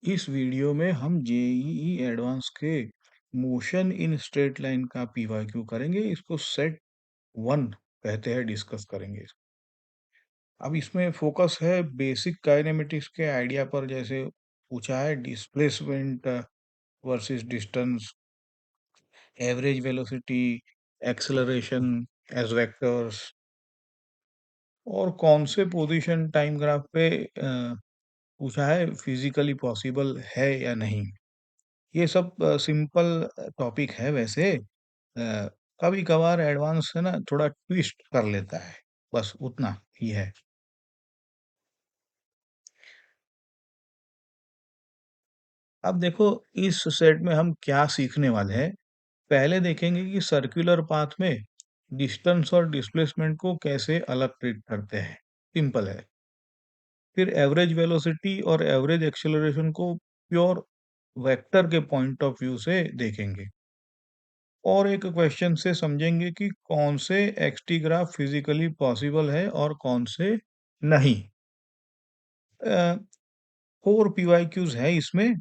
इस वीडियो में हम जेईई एडवांस के मोशन इन स्ट्रेट लाइन का पीवाईक्यू करेंगे। इसको सेट वन कहते हैं, डिस्कस करेंगे। अब इसमें फोकस है बेसिक काइनेमेटिक्स के आइडिया पर। जैसे पूछा है displacement versus distance, average velocity, acceleration as vectors, और कौन से पोजीशन टाइम ग्राफ पे पूछा है फिजिकली पॉसिबल है या नहीं। ये सब सिंपल टॉपिक है वैसे। कभी कभार एडवांस है ना, थोड़ा ट्विस्ट कर लेता है, बस उतना ही है। अब देखो, इस सेट में हम क्या सीखने वाले हैं। पहले देखेंगे कि सर्कुलर पाथ में डिस्टेंस और डिस्प्लेसमेंट को कैसे अलग ट्रीट करते हैं। सिंपल है। फिर एवरेज वेलोसिटी और एवरेज एक्सेलरेशन को प्योर वेक्टर के पॉइंट ऑफ व्यू से देखेंगे, और एक क्वेश्चन से समझेंगे कि कौन से एक्सटी ग्राफ फिजिकली पॉसिबल है और कौन से नहीं। 4 पीवाईक्यूज है इसमें,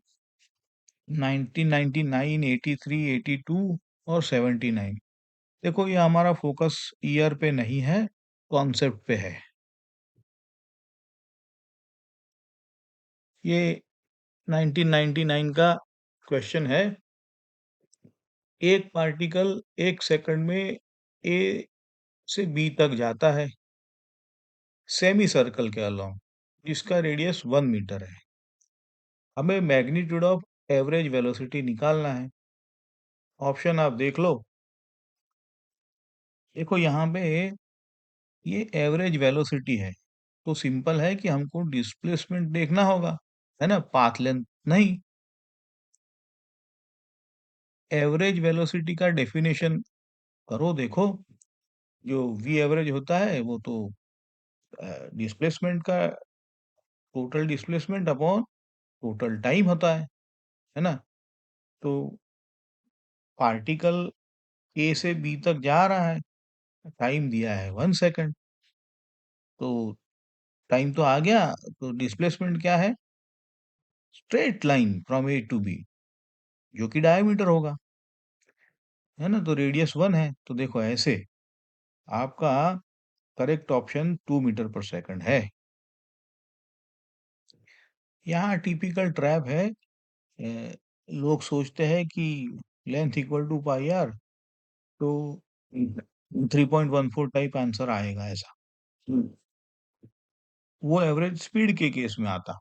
1999, 83, 82 और 79। देखो, ये हमारा फोकस ईयर पे नहीं है, कॉन्सेप्ट पे है। ये 1999 का क्वेश्चन है। एक पार्टिकल 1 सेकंड में ए से बी तक जाता है सेमी सर्कल के अलोंग, जिसका रेडियस 1 मीटर है। हमें मैग्नीट्यूड ऑफ एवरेज वेलोसिटी निकालना है। ऑप्शन आप देख लो। देखो यहाँ पे ये एवरेज वेलोसिटी है, तो सिंपल है कि हमको डिस्प्लेसमेंट देखना होगा, है ना, पाथ लेंथ नहीं। एवरेज वेलोसिटी का डेफिनेशन करो, देखो। जो वी एवरेज होता है वो तो डिस्प्लेसमेंट का total displacement upon total time होता है ना। तो पार्टिकल ए से बी तक जा रहा है, टाइम दिया है 1 सेकंड, तो टाइम तो आ गया। तो डिस्प्लेसमेंट क्या है? Straight line from A to B, जो कि डायमीटर होगा, है ना। तो रेडियस 1 है, तो देखो ऐसे आपका correct option 2 metre per second है। यहाँ टिपिकल ट्रैप है। लोग सोचते हैं कि length equal to pi r, तो 3.14 टाइप आंसर आएगा ऐसा। वो एवरेज स्पीड के केस में आता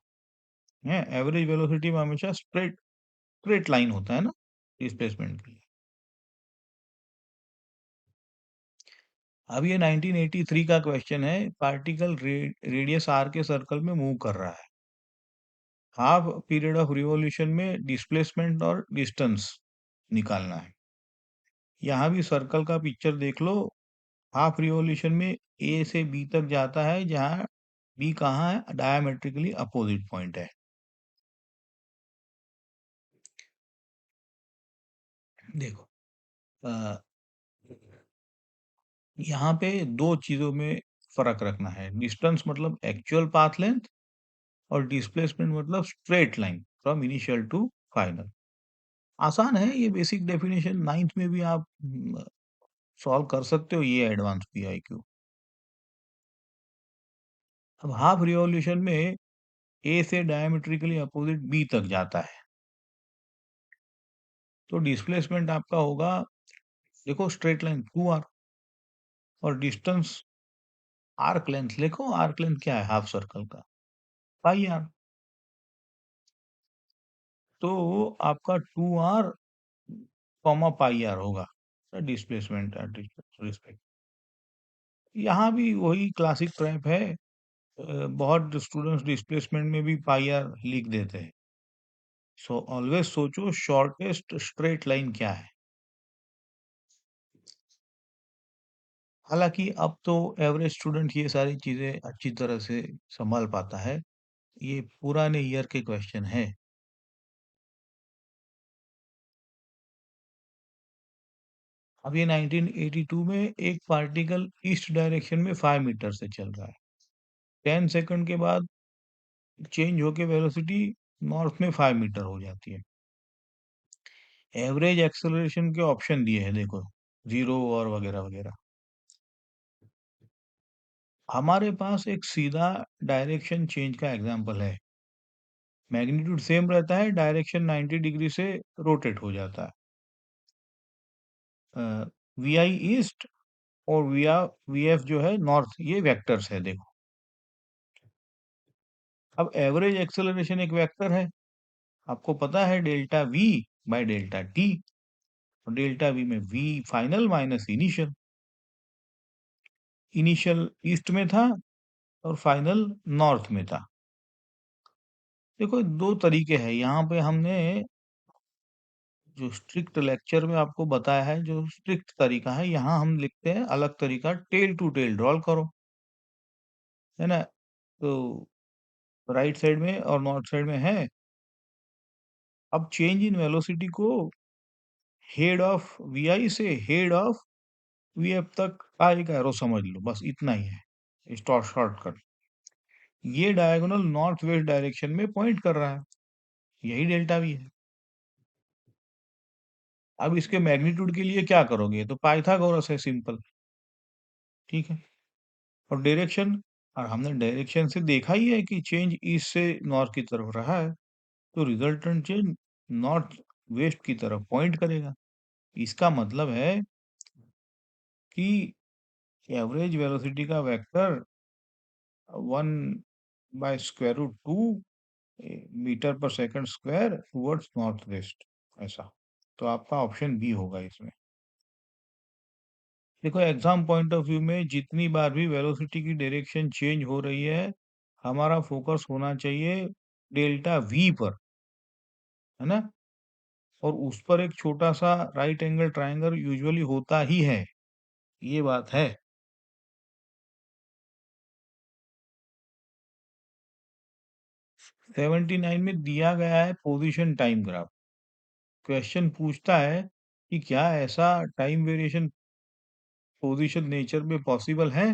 है। एवरेज वेलोसिटी में हमेशा स्ट्रेट स्ट्रेट लाइन होता है ना, डिस्प्लेसमेंट के लिए। अब ये 1983 का क्वेश्चन है। पार्टिकल रेडियस आर के सर्कल में मूव कर रहा है। हाफ पीरियड ऑफ रिवॉल्यूशन में डिस्प्लेसमेंट और डिस्टेंस निकालना है। यहाँ भी सर्कल का पिक्चर देख लो। हाफ रिवॉल्यूशन में ए से बी तक जाता है, जहाँ बी कहाँ है? डायमेट्रिकली अपोजिट पॉइंट है। देखो, अ, यहाँ पे दो चीजों में फर्क रखना है। डिस्टेंस मतलब एक्चुअल पाथ लेंथ, और डिस्प्लेसमेंट मतलब straight line from initial to final. आसान है ये, बेसिक डेफिनेशन 9th में भी आप सॉल्व कर सकते हो। ये एडवांस पीआईक्यू। अब हाफ रिवॉल्यूशन में ए से डायमेट्रिकली अपोजिट बी तक जाता है, तो डिस्प्लेसमेंट आपका होगा, देखो, स्ट्रेट लाइन 2r, और डिस्टेंस आर्क लेंथ लिखो। आर्क लेंथ क्या है हाफ सर्कल का? पाई आर। तो आपका 2r कॉमा पाई आर होगा डिस्प्लेसमेंट एट रिस्पेक्ट। यहाँ भी वही क्लासिक ट्रैप है। बहुत स्टूडेंट्स डिस्प्लेसमेंट में भी पाई आर लिख देते हैं। सो ऑलवेज सोचो शॉर्टेस्ट स्ट्रेट लाइन क्या है। हालांकि अब तो एवरेज स्टूडेंट ये सारी चीजें अच्छी तरह से संभाल पाता है। ये पुराने ईयर के क्वेश्चन है। अब ये 1982 में एक पार्टिकल ईस्ट डायरेक्शन में 5 मीटर से चल रहा है। 10 सेकंड के बाद चेंज होके वेलोसिटी नॉर्थ में 5 मीटर हो जाती है। एवरेज एक्सेलरेशन के ऑप्शन दिए हैं देखो, 0 और वगैरह-वगैरह। हमारे पास एक सीधा डायरेक्शन चेंज का एग्जांपल है। मैग्नीट्यूड सेम रहता है, डायरेक्शन 90 डिग्री से रोटेट हो जाता है। वीआई ईस्ट और वीएफ जो है नॉर्थ, ये वेक्टर्स है देखो। अब एवरेज एक्सेलरेशन एक वेक्टर है। आपको पता है delta v by delta t, और डेल्टा वी में v final minus initial. Initial east में था और फाइनल नॉर्थ में था। देखो 2 तरीके हैं। यहाँ पे हमने जो स्ट्रिक्ट लेक्चर में आपको बताया है, जो स्ट्रिक्ट तरीका है, यहाँ हम लिखते हैं अलग तरीका, टेल टू टेल ड्रॉ करो, है ना? तो राइट साइड में और नॉर्थ साइड में है। अब चेंज इन वेलोसिटी को हेड ऑफ वीआई से हेड ऑफ वीएफ तक का एक एरो समझ लो, बस इतना ही है। शॉर्टकट। ये डायगोनल नॉर्थ वेस्ट डायरेक्शन में पॉइंट कर रहा है, यही डेल्टा वी है। अब इसके मैग्नीट्यूड के लिए क्या करोगे? तो पाइथागोरस है, सिंपल, ठीक है। और डायरेक्शन, और हमने डायरेक्शन से देखा ही है कि चेंज ईस्ट से नॉर्थ की तरफ रहा है, तो रिजल्टेंट चेंज नॉर्थ वेस्ट की तरफ पॉइंट करेगा। इसका मतलब है कि एवरेज वेलोसिटी का vector 1 by square root 2 metre per second square towards north west, ऐसा। तो आपका ऑप्शन बी होगा इसमें। देखो एग्जाम पॉइंट ऑफ व्यू में जितनी बार भी वेलोसिटी की डायरेक्शन चेंज हो रही है, हमारा फोकस होना चाहिए डेल्टा वी पर, है ना? और उस पर एक छोटा सा राइट एंगल ट्रायंगल यूजुअली होता ही है, ये बात है। 79 में दिया गया है पोजीशन टाइम ग्राफ। क्वेश्चन पूछता है कि क्या ऐसा टाइम वेरिएशन पोजीशन नेचर में पॉसिबल है?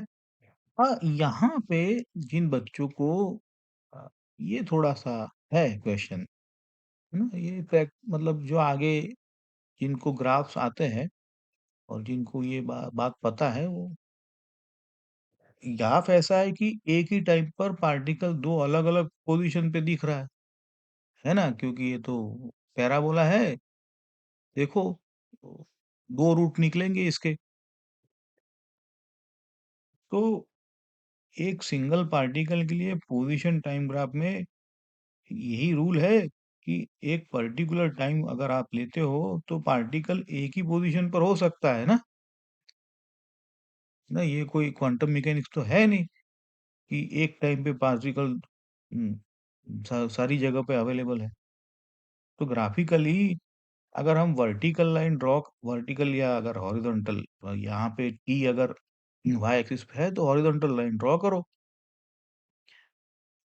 हाँ, यहाँ पे जिन बच्चों को अ, ये थोड़ा-सा है क्वेश्चन, है ना? ये मतलब जो आगे जिनको ग्राफ्स आते हैं और जिनको ये बात पता है, वो ग्राफ ऐसा है कि एक ही टाइम पर पार्टिकल 2 अलग-अलग पोजीशन पे दिख रहा है ना? क्योंकि ये तो पैराबोला है, देखो, 2 रूट निकलेंगे इसके। तो एक सिंगल पार्टिकल के लिए पोजीशन टाइम ग्राफ में यही रूल है कि एक पर्टिकुलर टाइम अगर आप लेते हो, तो पार्टिकल एक ही पोजीशन पर हो सकता है ना? ना, ये कोई क्वांटम मैकेनिक्स तो है नहीं कि एक टाइम पे पार्टिकल सारी जगह पे अवेलेबल है। तो ग्राफिकली अगर हम वर्टिकल या अगर हॉरिजॉन्टल, यहाँ पे टी अगर वाई एक्सिस पे है तो हॉरिजॉन्टल लाइन ड्रॉ करो,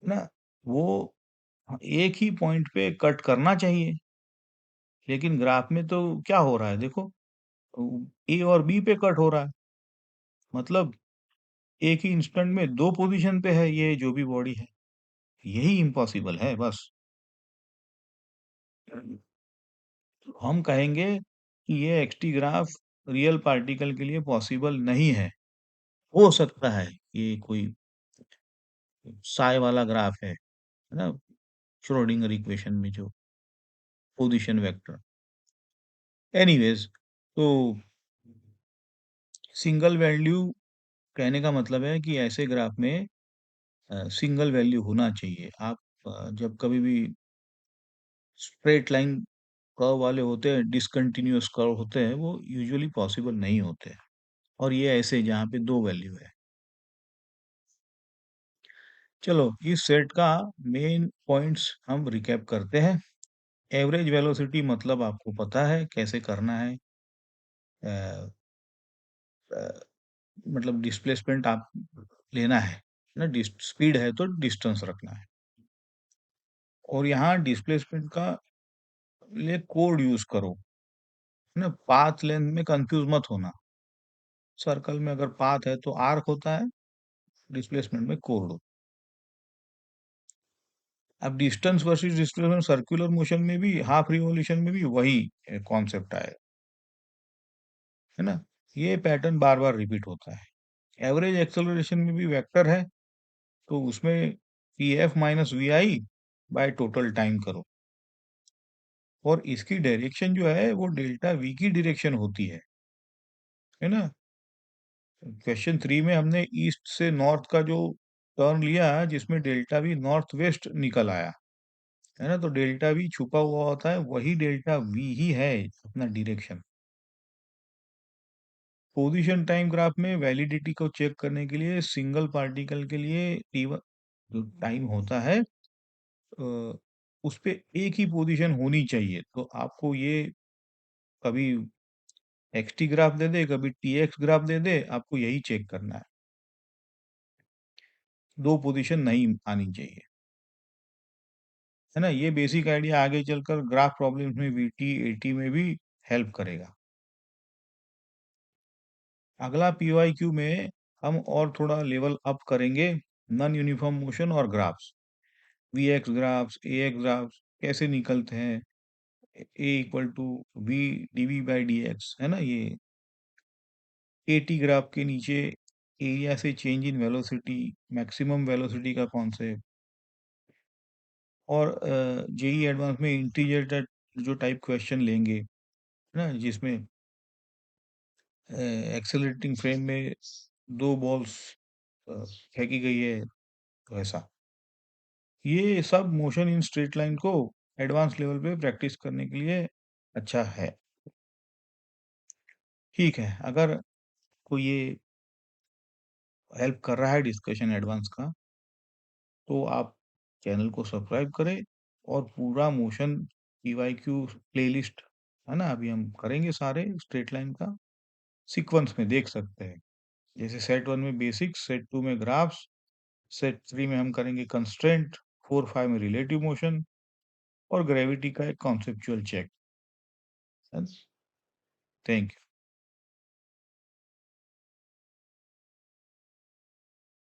है ना? वो एक ही पॉइंट पे कट करना चाहिए। लेकिन ग्राफ में तो क्या हो रहा है देखो, ए और बी पे कट हो रहा है। मतलब एक ही इंस्टेंट में 2 पोजीशन पे है ये जो भी बॉडी है। यही इम्पॉसिबल है बस। हम कहेंगे कि ये एक्सटी ग्राफ रियल पार्टिकल के लिए पॉसिबल नहीं है। हो सकता है ये कोई साइ वाला ग्राफ है ना? श्रोडिंगर इक्वेशन में जो पोजीशन वेक्टर। एनीवेज़, तो सिंगल वैल्यू कहने का मतलब है कि ऐसे ग्राफ में सिंगल वैल्यू होना चाहिए। आप जब कभी भी स्ट्रेट लाइन कर्व वाले होते हैं, डिसकंटीन्यूअस कर्व होते हैं, वो यूजुअली पॉसिबल नहीं होते हैं। और ये ऐसे जहाँ पे 2 वैल्यू है। चलो इस सेट का मेन पॉइंट्स हम रिकैप करते हैं। एवरेज वेलोसिटी मतलब आपको पता है कैसे करना है। अ अ, मतलब डिस्प्लेसमेंट आप लेना है ना? स्पीड है तो डिस्टेंस रखना है। और यहाँ डिस्प्लेसमेंट का लिए कोड यूज़ करो, है ना? पाथ लेंथ में कंफ्यूज मत होना। सर्कल में अगर पाथ है तो आर्क होता है, डिस्प्लेसमेंट में कोड। अब distance versus displacement circular motion में भी, हाफ रिवॉल्यूशन में भी वही कॉन्सेप्ट आएगा, है ना? ये पैटर्न बार-बार रिपीट होता है। एवरेज एक्सेलरेशन में भी वेक्टर है, तो उसमें PF minus VI by total time करो, और इसकी डायरेक्शन जो है वो डेल्टा वी की डायरेक्शन होती है ना? क्वेश्चन 3 में हमने ईस्ट से नॉर्थ का जो टर्न लिया, जिसमें डेल्टा वी नॉर्थ वेस्ट निकल आया, है ना? तो डेल्टा वी छुपा हुआ होता है, वही डेल्टा वी ही है अपना डायरेक्शन। पोजीशन टाइम ग्राफ में वैलिडिटी को चेक करने के लिए सिंगल पार्टिकल के लिए टी1 जो टाइम होता है, उस पे एक ही पोजीशन होनी चाहिए। तो आपको ये कभी एक्सटी ग्राफ दे दे, कभी टीएक्स ग्राफ दे दे, आपको यही चेक करना है। 2 पोजीशन नहीं आनी चाहिए, है ना? ये बेसिक आइडिया आगे चलकर ग्राफ प्रॉब्लम्स में वीटी, एटी में भी हेल्प करेगा। अगला पीवाईक्यू में हम और थोड़ा लेवल अप करेंगे नॉन यूनिफॉर्म मोशन और graphs. VX graphs, AX graphs कैसे निकलते हैं? A equal to v dv by dx, है ना? ये एटी ग्राफ के नीचे एरिया से change in velocity, maximum velocity का कॉन्सेप्ट, और जेई एडवांस में इंटीजर जो टाइप क्वेश्चन लेंगे, है ना? जिसमें एक्सेलरेटिंग फ्रेम में 2 बॉल्स फेंकी गई है, तो ऐसा। ये सब मोशन इन स्ट्रेट लाइन को एडवांस लेवल पे प्रैक्टिस करने के लिए अच्छा है। ठीक है, अगर कोई ये हेल्प कर रहा है डिस्कशन एडवांस का, तो आप चैनल को सब्सक्राइब करें, और पूरा मोशन पीवाईक्यू प्लेलिस्ट, है ना? अभी हम करेंगे सारे स्ट्रेट लाइन का, सीक्वेंस में देख सकते हैं। जैसे सेट 1 में बेसिक्स, सेट 2 में ग्राफ्स, सेट 3 में हम करेंगे कंस्ट्रेंट, 4-5 में रिलेटिव मोशन, और ग्रेविटी का एक कॉन्सेप्चुअल चेक। Thank you.